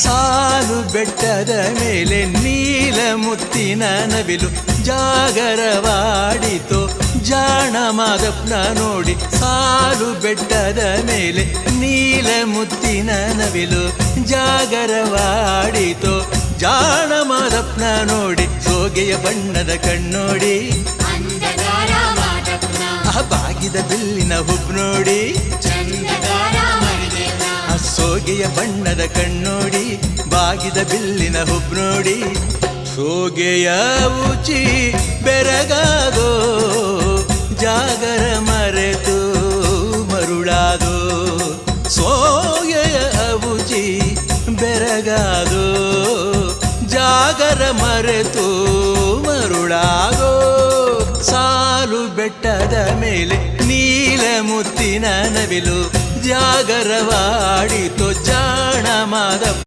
ಸಾಲು ಬೆಟ್ಟದ ಮೇಲೆ ನೀಲ ಮುತ್ತಿನ ನವಿಲು ಜಾಗರವಾಡಿತು ಜಾಣ ಮಾದಪ್ಪನ ನೋಡಿ. ಸಾಲು ಬೆಟ್ಟದ ಮೇಲೆ ನೀಲ ಮುತ್ತಿನ ನವಿಲು ಜಾಗರವಾಡಿತು ಜಾಣ ಮಾದಪ್ಪನ ನೋಡಿ. ಸೋಗೆಯ ಬಣ್ಣದ ಕಣ್ಣೋಡಿ ಬಾಗಿದ ಬಿಲ್ಲಿನ ಹುಬ್ ನೋಡಿ. ಸೋಗೆಯ ಬಣ್ಣದ ಕಣ್ಣೋಡಿ ಬಾಗಿದ ಬಿಲ್ಲಿನ ಹುಬ್ ನೋಡಿ. ಸೋಗೆಯ ಉಚಿ ಬೆರಗಾದೋ ಜಾಗರ ಮರೆತು ಮರುಳಾದೋ. ಸೋಗೆಯ ಉಚಿ ಬೆರಗಾದೋ ಜಾಗರ ಮರೆತು ಮರುಳಾದೋ. ಸಾಲು ಬೆಟ್ಟದ ಮೇಲೆ ನೀಲ ಮುತ್ತಿನ ನವಿಲು ಜಾಗರವಾಡಿತು ಜಾಣ ಮಾದಪ್ಪ